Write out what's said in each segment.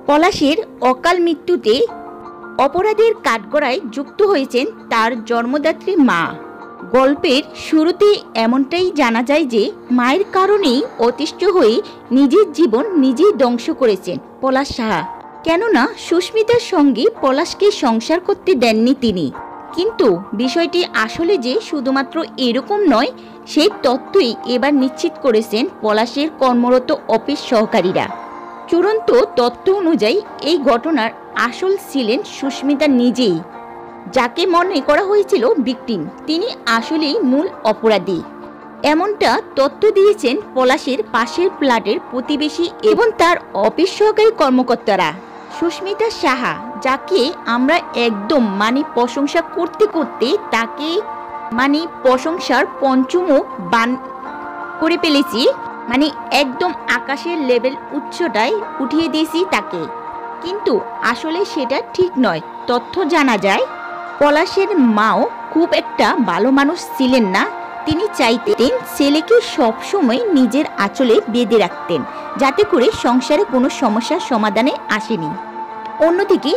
পলাশের অকাল মৃত্যুতে অপরাধের কাঠগড়ায় যুক্ত হয়েছেন তার জন্মদাত্রী মা। গল্পের শুরুতে এমনটাই জানা যায় যে মায়ের কারণেই অতিষ্ঠ হয়ে নিজের জীবন নিজেই ধ্বংস করেছেন পলাশ সাহা। কেননা সুস্মিতার সঙ্গে পলাশকে সংসার করতে দেননি তিনি। কিন্তু বিষয়টি আসলে যে শুধুমাত্র এরকম নয়, সেই তথ্যই এবার নিশ্চিত করেছেন পলাশের কর্মরত অফিস সহকারীরা। চূড়ান্ত তথ্য অনুযায়ী এই ঘটনার আসল ছিলেন সুস্মিতা নিজেই। যাকে মনে করা হয়েছিল ভিকটিম, তিনি আসলেই মূল অপরাধী। এমনটা তথ্য দিয়েছেন পলাশের পাশের ফ্ল্যাটের প্রতিবেশী এবং তার অফিস সহকারী কর্মকর্তারা। সুস্মিতা সাহা, যাকে আমরা একদম প্রশংসা করতে করতে তাকে প্রশংসার পঞ্চমুখ বান করে ফেলেছি, একদম আকাশের লেভেল উচ্চটায় উঠিয়ে দিয়েছি তাকে। কিন্তু আসলে সেটা ঠিক নয়। তথ্য জানা যায় পলাশের মাও খুব একটা ভালো মানুষ ছিলেন না। তিনি চাইতেন ছেলেকে সবসময় নিজের আঁচলে বেঁধে রাখতেন, যাতে করে সংসারে কোনো সমস্যার সমাধানে আসেনি। অন্যদিকে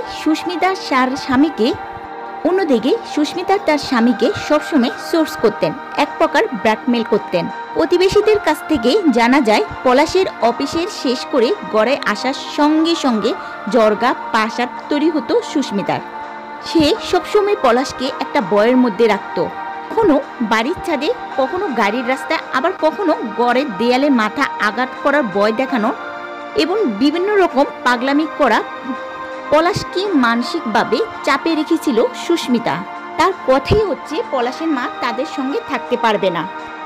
সুস্মিতা তার স্বামীকে সবসময় সোর্স করতেন, এক প্রকার ব্ল্যাকমেল করতেন। প্রতিবেশীদের কাছ থেকে জানা যায় পলাশের অফিসের শেষ করে গড়ে আসার সঙ্গে সঙ্গে জর্গা প্রাসাদ তৈরি হতো সুস্মিতার। সে সবসময় পলাশকে একটা বয়ের মধ্যে রাখত। কখনো বাড়ির ছাদে, কখনো গাড়ির রাস্তায়, আবার কখনো গড়ের দেয়ালে মাথা আঘাত করার ভয় দেখানো এবং বিভিন্ন রকম পাগলামি করা পলাশকে মানসিকভাবে চাপে রেখেছিল সুস্মিতা। তার কথাই হচ্ছে পলাশের মা তাদের সঙ্গে থাকতে পারবে না।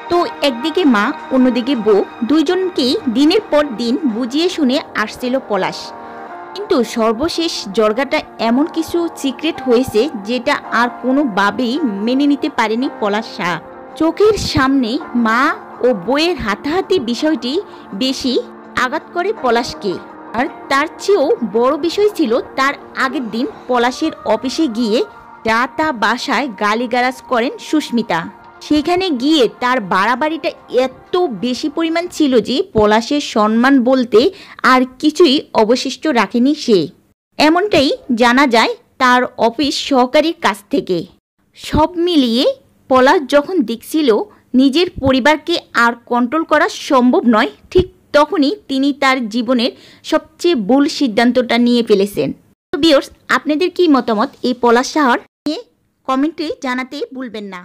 তো একদিকে মা, অন্যদিকে বউ, দুইজনকেই দিনের পর দিন বুঝিয়ে শুনে আসছিল পলাশ। কিন্তু সর্বশেষ জর্গাটা এমন কিছু সিক্রেট হয়েছে যেটা আর কোনোভাবেই মেনে নিতে পারেনি পলাশ শাহ। চোখের সামনে মা ও বউয়ের হাতাহাতি বিষয়টি বেশি আঘাত করে পলাশকে। আর তার চেয়েও বড় বিষয় ছিল তার আগের দিন পলাশের অফিসে গিয়ে যা তা বাসায় গালিগালাজ করেন সুস্মিতা। সেখানে গিয়ে তার বাড়াবাড়িটা এত বেশি পরিমাণ ছিল যে পলাশের সম্মান বলতে আর কিছুই অবশিষ্ট রাখেনি সে। এমনটাই জানা যায় তার অফিস সহকারীর কাছ থেকে। সব মিলিয়ে পলাশ যখন দেখছিল নিজের পরিবারকে আর কন্ট্রোল করা সম্ভব নয়, ঠিক তখনই তিনি তার জীবনের সবচেয়ে ভুল সিদ্ধান্তটা নিয়ে ফেলেছেন। তো ভিউয়ার্স, আপনাদের কি মতামত এই পলাশ সাহার নিয়ে কমেন্টে জানাতে ভুলবেন না।